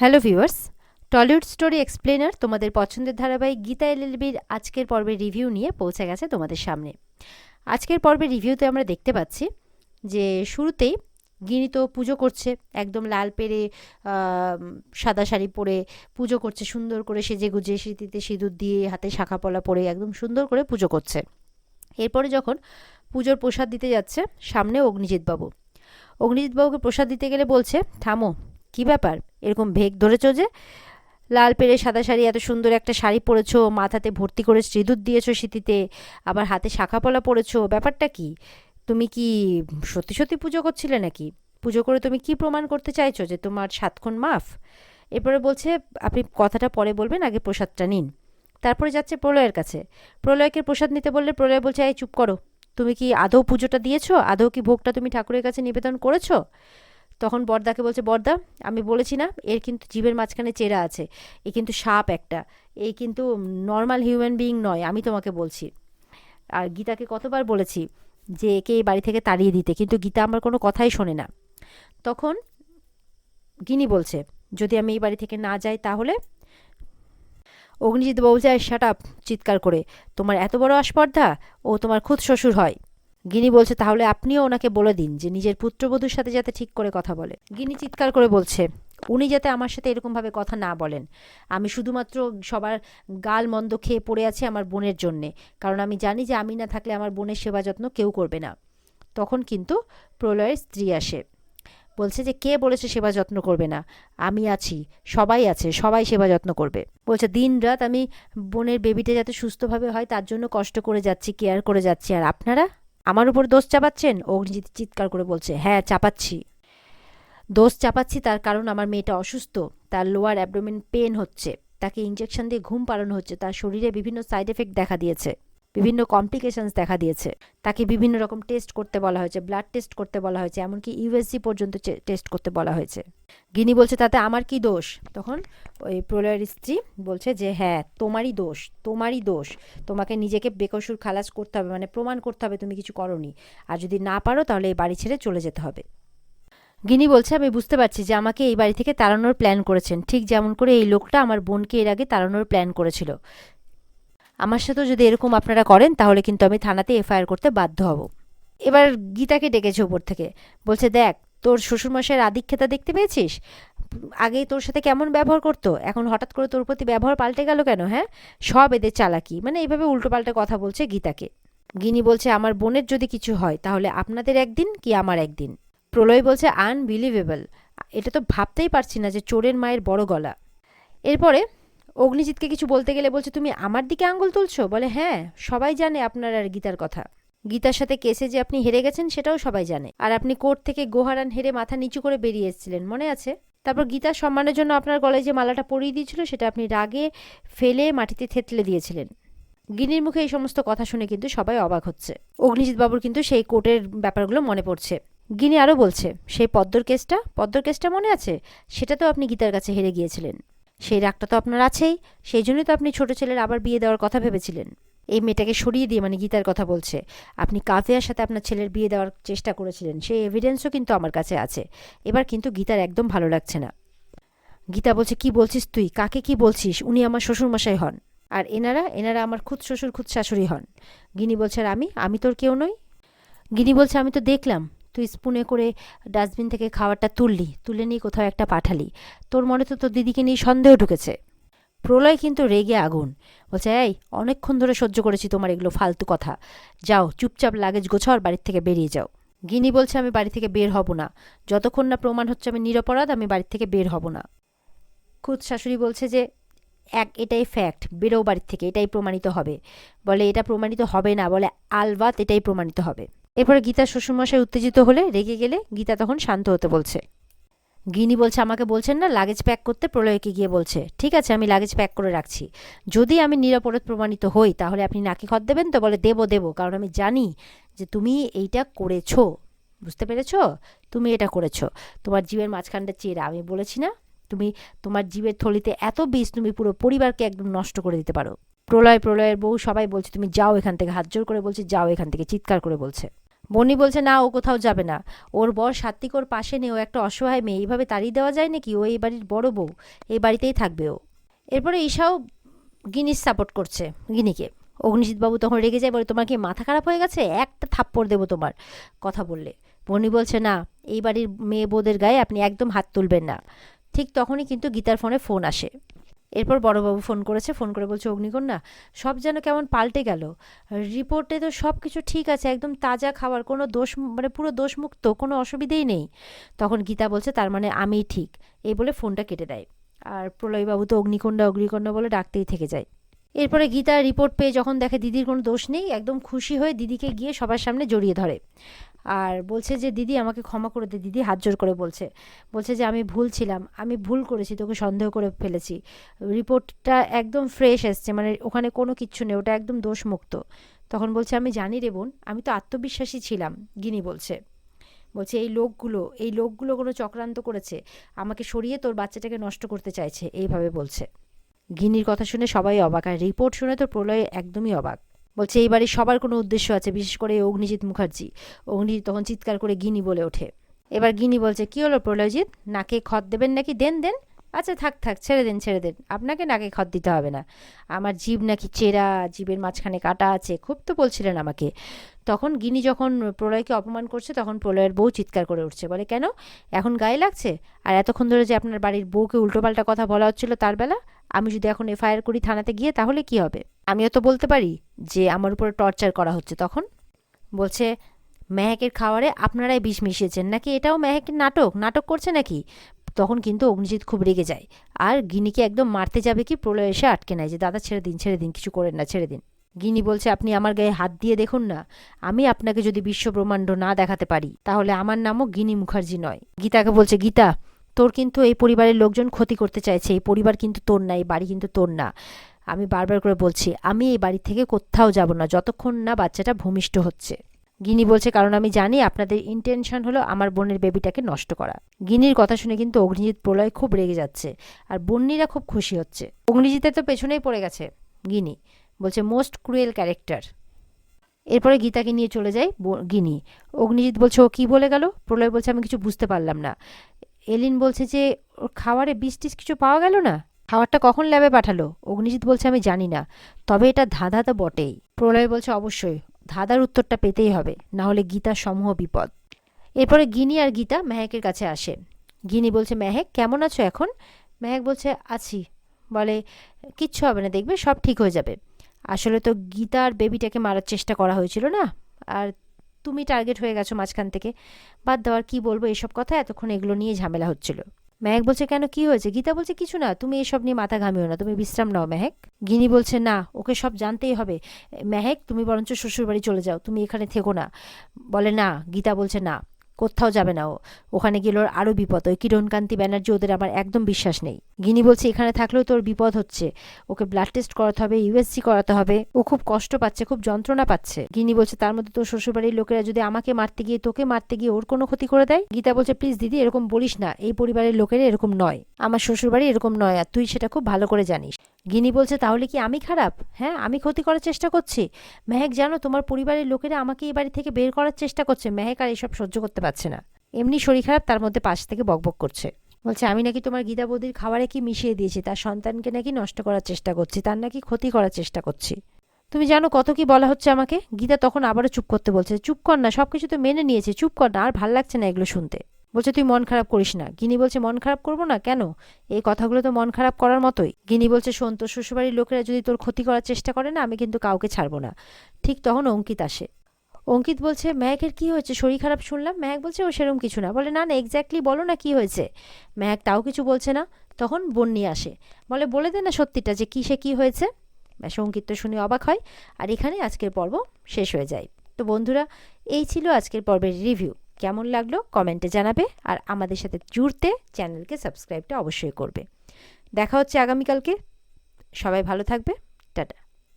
Hello viewers, Tollywood story explainer তোমাদের পছন্দের ধারাবাহিক গীতা এলএলবির আজকের পর্বের রিভিউ নিয়ে পৌঁছে গেছে তোমাদের সামনে। আজকের পর্বের রিভিউতে আমরা দেখতে পাচ্ছি যে শুরুতেই গিনি তো পুজো করছে, একদম লাল পেরে সাদা শাড়ি পরে পুজো করছে, সুন্দর করে সেজে গুজে স্মৃতিতে সিঁদুর দিয়ে হাতে শাখা পলা পরে একদম সুন্দর করে পুজো করছে। এরপরে যখন পুজোর প্রসাদ দিতে যাচ্ছে, সামনে অগ্নিজিৎবাবুকে প্রসাদ দিতে গেলে বলছে, থামো, কি ব্যাপার, এরকম ভেগ ধরেছ যে? লাল পেরে সাদা শাড়ি, এত সুন্দর একটা শাড়ি পরেছো, মাথাতে ভর্তি করে সিঁদুর দিয়েছো স্মৃতিতে, আবার হাতে শাখা পলা পরেছো, ব্যাপারটা কি? তুমি কি সত্যি সত্যি পুজো করছিলে নাকি? পুজো করে তুমি কি প্রমাণ করতে চাইছো যে তোমার সাতক্ষণ মাফ? এরপরে বলছে, আপনি কথাটা পরে বলবেন, আগে প্রসাদটা নিন। তারপরে যাচ্ছে প্রলয়ের কাছে, প্রলয়কে প্রসাদ নিতে বললে প্রলয় বলছে, এই চুপ করো, তুমি কি আদৌ পুজোটা দিয়েছো? আদৌ কি ভোগটা তুমি ঠাকুরের কাছে নিবেদন করেছো? তখন বরদাকে বলছে, বরদা, আমি বলেছি না, এর কিন্তু জীবের মাঝখানে চেরা আছে, এ কিন্তু সাপ একটা, এই কিন্তু নর্মাল হিউম্যান বিইং নয়, আমি তোমাকে বলছি। আর গীতাকে কতবার বলেছি যে একে এই বাড়ি থেকে তাড়িয়ে দিতে, কিন্তু গীতা আমার কোনো কথাই শোনে না। তখন গিনি বলছে, যদি আমি এই বাড়ি থেকে না যাই তাহলে? অগ্নিজিৎ বাবু যায়, শাট আপ, চিৎকার করে, তোমার এত বড় আস্পর্ধা, ও তোমার খুদ শ্বশুর হয়। গিনি বলছে, তাহলে আপনিও ওনাকে বলে দিন যে নিজের পুত্রবধূর সাথে যাতে ঠিক করে কথা বলে। গিনি চিৎকার করে বলছে, উনি যাতে আমার সাথে এরকমভাবে কথা না বলেন। আমি শুধুমাত্র সবার গাল মন্দ খেয়ে পড়ে আছি আমার বোনের জন্যে, কারণ আমি জানি যে আমি না থাকলে আমার বোনের সেবা যত্ন কেউ করবে না। তখন কিন্তু প্রলয়ের স্ত্রী আসে, বলছে যে কে বলেছে সেবা যত্ন করবে না? আমি আছি, সবাই আছে, সবাই সেবা যত্ন করবে। বলছে, দিন রাত আমি বোনের বেবিটা যাতে সুস্থভাবে হয় তার জন্য কষ্ট করে যাচ্ছি, কেয়ার করে যাচ্ছি, আর আপনারা আমার উপর দোষ চাপাচ্ছেন? অগ্নিজিৎ চিৎকার করে বলছে, হ্যাঁ চাপাচ্ছি, দোষ চাপাচ্ছি, তার কারণ আমার মেয়েটা অসুস্থ, তার লোয়ার অ্যাবডোমেন পেন হচ্ছে, তাকে ইঞ্জেকশন দিয়ে ঘুম পাড়ানো হচ্ছে, তার শরীরে বিভিন্ন সাইড এফেক্ট দেখা দিয়েছে, বিভিন্ন কমপ্লিকেশনস দেখা দিয়েছে, তাকে বিভিন্ন রকম টেস্ট করতে বলা হয়েছে, ব্লাড টেস্ট করতে বলা হয়েছে, এমনকি ইউএসজি পর্যন্ত টেস্ট করতে বলা হয়েছে। গিনি বলছে, তাতে আমার কি দোষ? তখন ওই প্রলয়ের স্ত্রী বলছে যে হ্যাঁ, তোমারই দোষ, তোমারই দোষ, তোমাকে নিজেকে বেকসুর খালাস করতে হবে, মানে প্রমাণ করতে হবে তুমি কিছু করোনি, আর যদি না পারো তাহলে এই বাড়ি ছেড়ে চলে যেতে হবে। গিনি বলছে, আমি বুঝতে পারছি যে আমাকে এই বাড়ি থেকে তাড়ানোর প্ল্যান করেছেন, ঠিক যেমন করে এই লোকটা আমার বোনকে এর আগে তাড়ানোর প্ল্যান করেছিল। আমার সাথেও যদি এরকম আপনারা করেন তাহলে কিন্তু আমি থানাতে এফআইআর করতে বাধ্য হব। এবার গীতাকে ডেকেছে উপর থেকে, বলছে, দেখ, তোর শ্বশুরমশাইয়ের আদিক্ষেতা দেখতে পেয়েছিস? আগে তোর সাথে কেমন ব্যবহার করতো, এখন হঠাৎ করে তোর প্রতি ব্যবহার পাল্টে গেল কেন? হ্যাঁ, সব এদের চালাকি, মানে এইভাবে উল্টোপাল্টা কথা বলছে গীতাকে। গিনি বলছে, আমার বোনের যদি কিছু হয় তাহলে আপনাদের একদিন কি আমার একদিন। প্রলয় বলছে, আনবিলিভেবল, এটা তো ভাবতেই পারছি না যে চোরের মায়ের বড় গলা। এরপরে অগ্নিজিৎকে কিছু বলতে গেলে বলছে, তুমি আমার দিকে আঙুল তুলছো? বলে, হ্যাঁ, সবাই জানে আপনার আর গীতার কথা, গীতার সাথে কেসে যে আপনি হেরে গেছেন সেটাও সবাই জানে, আর আপনি কোর্ট থেকে গোহারান হেরে মাথা নিচু করে বেরিয়ে এসেছিলেন, মনে আছে? তারপর গীতার সম্মানের জন্য আপনার গলায় যে মালাটা পরিয়ে দিয়েছিল সেটা আপনি রাগে ফেলে মাটিতে থেতলে দিয়েছিলেন। গিনির মুখে এই সমস্ত কথা শুনে কিন্তু সবাই অবাক হচ্ছে। অগ্নিজিৎ বাবুর কিন্তু সেই কোর্টের ব্যাপারগুলো মনে পড়ছে। গিনি আরও বলছে, সেই পদ্মর কেসটা মনে আছে? সেটা তো আপনি গীতার কাছে হেরে গিয়েছিলেন, সেই রাগটা তো আপনার আছেই, সেই জন্যই তো আপনি ছোট ছেলের আবার বিয়ে দেওয়ার কথা ভেবেছিলেন। এই মেয়েটাকে সরিয়ে দিয়ে, মানে গীতার কথা বলছে, আপনি কাফিয়ার সাথে আপনার ছেলের বিয়ে দেওয়ার চেষ্টা করেছিলেন, সেই এভিডেন্সও কিন্তু আমার কাছে আছে। এবার কিন্তু গীতার একদম ভালো লাগছে না। গীতা বলছে, কি বলছিস তুই, কাকে কি বলছিস? উনি আমার শ্বশুরমশাই হন, আর এনারা আমার খুদ শ্বশুর খুদ শাশুড়ি হন। গিনি বলছে, আর আমি তোর কেউ নই? গিনি বলছে, আমি তো দেখলাম তুই স্পুনে করে ডাস্টবিন থেকে খাবারটা তুলে নিয়ে কোথাও একটা পাঠালি, তোর মনে তো তোর দিদিকে নিয়ে সন্দেহ ঢুকেছে। প্রলয় কিন্তু রেগে আগুন, বলছে, এই অনেকক্ষণ ধরে সহ্য করেছি তোমার এগুলো ফালতু কথা, যাও চুপচাপ লাগেজ গোছাও, বাড়ির থেকে বেরিয়ে যাও। গিনি বলছে, আমি বাড়ি থেকে বের হব না, যতক্ষণ না প্রমাণ হচ্ছে আমি নিরপরাধ, আমি বাড়ি থেকে বের হব না। খুদ শাশুড়ি বলছে যে এটাই ফ্যাক্ট, বেরো বাড়ির থেকে, এটাই প্রমাণিত হবে। বলে, এটা প্রমাণিত হবে না, বলে আলবাত এটাই প্রমাণিত হবে। এরপরে গীতার শ্বশুরমশাই উত্তেজিত হলে, রেগে গেলে গীতা তখন শান্ত হতে বলছে। গিনি বলছে, আমাকে বলছেন না লাগেজ প্যাক করতে? প্রলয়কে গিয়ে বলছে, ঠিক আছে, আমি লাগেজ প্যাক করে রাখছি, যদি আমি নিরাপরাধ প্রমাণিত হই তাহলে আপনি নাকি খত দেবেন তো? বলে, দেবো, কারণ আমি জানি যে তুমি এইটা করেছো, বুঝতে পেরেছো? তুমি এটা করেছো, তোমার জীবের মাঝখানটা চেরা, আমি বলেছি না, তুমি তোমার জীবের থলিতে এত বিষ, তুমি পুরো পরিবারকে একদম নষ্ট করে দিতে পারো। প্রলয়ের বউ সবাই বলছে, তুমি যাও এখান থেকে, হাত জোর করে বলছে, যাও এখান থেকে, চিৎকার করে বলছে। বনি বলছে না, ও কোথাও যাবে না, ওর বর সাত্বিক ওর পাশে নেই, ও একটা অসহায় মেয়ে, এইভাবে তাড়িয়ে দেওয়া যায় নাকি? ও এই বাড়ির বড় বউ, এই বাড়িতেই থাকবে ও। এরপরে ঈশাও গিনির সাপোর্ট করছে, গিনিকে। অগ্নিজিৎবাবু তখন রেগে যায়, বলে তোমার কি মাথা খারাপ হয়ে গেছে, একটা থাপ্পড় দেবো তোমার কথা বললে। বনি বলছে না, এই বাড়ির মেয়ে বউদের গায়ে আপনি একদম হাত তুলবেন না। ঠিক তখনই কিন্তু গীতার ফোনে ফোন আসে। এরপর বড়বাবু ফোন করেছে, ফোন করে বলছে অগ্নিকন্যা সব যেন কেমন পাল্টে গেল, রিপোর্টে তো সব কিছু ঠিক আছে, একদম তাজা খাবার, কোনো দোষ, মানে পুরো দোষমুক্ত, কোনো অসুবিধেই নেই। তখন গীতা বলছে তার মানে আমিই ঠিক, এই বলে ফোনটা কেটে দেয়। আর প্রলয়বাবু তো অগ্নিকন্যা অগ্নিকন্যা বলে ডাকতেই থেকে যায়। এরপরে গীতা রিপোর্ট পেয়ে যখন দেখে দিদির কোনো দোষ নেই, একদম খুশি হয়ে দিদিকে গিয়ে সবার সামনে জড়িয়ে ধরে আর বলছে যে দিদি আমাকে ক্ষমা করে দে। দিদি হাত জোড় করে বলছে যে আমি ভুল ছিলাম, আমি ভুল করেছি, তোকে সন্দেহ করে ফেলেছি, রিপোর্টটা একদম ফ্রেশ এসছে, মানে ওখানে কোনো কিচ্ছু নেই, ওটা একদম দোষমুক্ত। তখন বলছে আমি জানি রে বোন, আমি তো আত্মবিশ্বাসী ছিলাম। গিনি বলছে এই লোকগুলো কোনো চক্রান্ত করেছে, আমাকে সরিয়ে তোর বাচ্চাটাকে নষ্ট করতে চাইছে, এইভাবে বলছে। গিনির কথা শুনে সবাই অবাক, আর রিপোর্ট শুনে তো প্রলয় একদমই অবাক। বলছে এই বাড়ির সবার কোনো উদ্দেশ্য আছে, বিশেষ করে অগ্নিজিৎ মুখার্জি। অগ্নিজিৎ তখন চিৎকার করে গিনি বলে ওঠে। এবার গিনি বলছে কি হলো প্রলয়জিৎ, নাকে খত দেবেন নাকি? দেন দেন। আচ্ছা থাক থাক, ছেড়ে দেন ছেড়ে দেন, আপনাকে নাকে খত দিতে হবে না। আমার জিভ নাকি চেরা, জিভের মাঝখানে কাটা আছে, খুব তো বলছিলেন আমাকে। তখন গিনি যখন প্রলয়কে অপমান করছে, তখন প্রলয়ের বউ চিৎকার করে উঠছে, বলে কেন এখন গায়ে লাগছে? আর এতক্ষণ ধরে যে আপনার বাড়ির বউকে উল্টোপাল্টা কথা বলা হচ্ছিল তার বেলা, আমি যদি এখন এফআইআর করি থানাতে গিয়ে, তাহলে কি হবে? আমিও তো বলতে পারি যে আমার উপরে টর্চার করা হচ্ছে। তখন বলছে মেহেকের খাবারে আপনারাই বিষ মিশিয়েছেন নাকি, এটাও মেহেকের নাটক করছে নাকি? তখন কিন্তু অগ্নিজিৎ খুব রেগে যায় আর গিনিকে একদম মারতে যাবে কি, প্রলয় এসে আটকে নেয় যে দাদা ছেড়ে দিন, কিছু করেন না, ছেড়ে দিন। গিনি বলছে আপনি আমার গায়ে হাত দিয়ে দেখুন না, আমি আপনাকে যদি বিশ্ব ব্রহ্মাণ্ড না দেখাতে পারি তাহলে আমার নামও গিনি মুখার্জি নয়। গীতাকে বলছে গীতা, তোর কিন্তু এই পরিবারের লোকজন ক্ষতি করতে চাইছে, এই পরিবার কিন্তু তোর না, এই বাড়ি কিন্তু তোর না। আমি বারবার করে বলছি আমি এই বাড়ি থেকে কোথাও যাব না যতক্ষণ না বাচ্চাটা ভূমিষ্ঠ হচ্ছে। গিনি বলছে কারণ আমি জানি আপনাদের ইন্টেনশন হলো আমার বোনের বেবিটাকে নষ্ট করা। গিনির কথা শুনে কিন্তু অগ্নিজিৎ প্রলয় খুব রেগে যাচ্ছে আর বন্যিরা খুব খুশি হচ্ছে। অগ্নিজিতের তো পেছনেই পড়ে গেছে গিনি, বলছে মোস্ট ক্রুয়েল ক্যারেক্টার। এরপরে গীতাকে নিয়ে চলে যায় গিনি। অগ্নিজিৎ বলছে ও কি বলে গেল? প্রলয় বলছে আমি কিছু বুঝতে পারলাম না। এলিন বলছে যে ওর খাবারে বিষ টিস কিছু পাওয়া গেল না, খাবারটা কখন ল্যাবে পাঠালো? অগ্নিজিৎ বলছে আমি জানি না, তবে এটা ধাঁধা তো বটেই। প্রলয় বলছে অবশ্যই ধাঁধার উত্তরটা পেতেই হবে, না হলে গীতার সমূহ বিপদ। এরপরে গিনি আর গীতা মেহেকের কাছে আসে। গিনি বলছে মেহেক কেমন আছো এখন? মেহেক বলছে আছি। বলে কিচ্ছু হবে না, দেখবে সব ঠিক হয়ে যাবে। আসলে তো গীতা আর বেবিটাকে মারার চেষ্টা করা হয়েছিল না, আর তুমি টার্গেট হয়ে গেছো মাঝখান থেকে। বাদ দেওয়ার কি বলবো এসব কথা, এতক্ষণ এগুলো নিয়ে ঝামেলা হচ্ছিল। মেহেক বলছে কেন, কি হয়েছে? গীতা বলছে কিছু না, তুমি এসব নিয়ে মাথা ঘামিও না, তুমি বিশ্রাম নাও মেহেক। গিনি বলছে না, ওকে সব জানতেই হবে। মেহেক তুমি বরঞ্চ শ্বশুরবাড়ি চলে যাও, তুমি এখানে থেকো না। বলে না, গীতা বলছে না, কোথাও যাবে না ও, ওখানে গেলে ওর আরও বিপদ। ওই কিরণকান্তি ব্যানার্জি ওদের আমার একদম বিশ্বাস নেই। গিনি বলছে এখানে থাকলেও তোর বিপদ হচ্ছে, ওকে ব্লাড টেস্ট করাতে হবে, ইউএসজি করাতে হবে, ও খুব কষ্ট পাচ্ছে, খুব যন্ত্রণা পাচ্ছে। গিনি বলছে তার মধ্যে তোর শ্বশুরবাড়ির লোকেরা যদি আমাকে মারতে গিয়ে তোকে মারতে গিয়ে ওর কোনো ক্ষতি করে দেয়? গীতা বলছে প্লিজ দিদি এরকম বলিস না, এই পরিবারের লোকেরা এরকম নয়, আমার শ্বশুরবাড়ি এরকম নয়, আর তুই সেটা খুব ভালো করে জানিস। গিনি বলছে তাহলে কি আমি খারাপ? হ্যাঁ আমি ক্ষতি করার চেষ্টা করছি? মেহেক জানো তোমার পরিবারের লোকেরা আমাকে এই বাড়ি থেকে বের করার চেষ্টা করছে। মেহেক আর এসব সহ্য করতে পারছে না, এমনি শরীর খারাপ, তার মধ্যে পাশ থেকে বকবক করছে। বলছে আমি নাকি তোমার গীতা বৌদির খাবারে কি মিশিয়ে দিয়েছি, তার সন্তানকে নাকি নষ্ট করার চেষ্টা করছি, তার নাকি ক্ষতি করার চেষ্টা করছি। তুমি জানো কত কি বলা হচ্ছে আমাকে। গীতা তখন আবারও চুপ করতে বলছে, চুপ কর না, সবকিছু তো মেনে নিয়েছে, চুপ কর না, আর ভাল লাগছে না এগুলো শুনতে। বলছে তুই মন খারাপ করিস না। গিনি বলছে মন খারাপ করবো না কেন, এই কথাগুলো তো মন খারাপ করার মতোই। গিনি বলছে শোন, তোর শ্বশুরবাড়ির লোকেরা যদি তোর ক্ষতি করার চেষ্টা করে না, আমি কিন্তু কাউকে ছাড়বো না। ঠিক তখন অঙ্কিত আসে। অঙ্কিত বলছে মেহেকের কি হয়েছে, শরীর খারাপ শুনলাম। মেহেক বলছে ও সেরকম কিছু না। বলে না না এক্স্যাক্টলি বলো না কি হয়েছে। মেহেক তাও কিছু বলছে না। তখন বন্যি আসে, বলে দে না সত্যিটা যে কিসে কি হয়েছে। ব্যাস অঙ্কিত তো শুনে অবাক হয়, আর এখানে আজকের পর্ব শেষ হয়ে যায়। তো বন্ধুরা, এই ছিল আজকের পর্বের রিভিউ। কেমন লাগলো কমেন্টে জানাবে, আর আমাদের সাথে জুড়তে চ্যানেলকে সাবস্ক্রাইবটা অবশ্যই করবে। দেখা হচ্ছে আগামীকালকে। সবাই ভালো থাকবে। টাটা।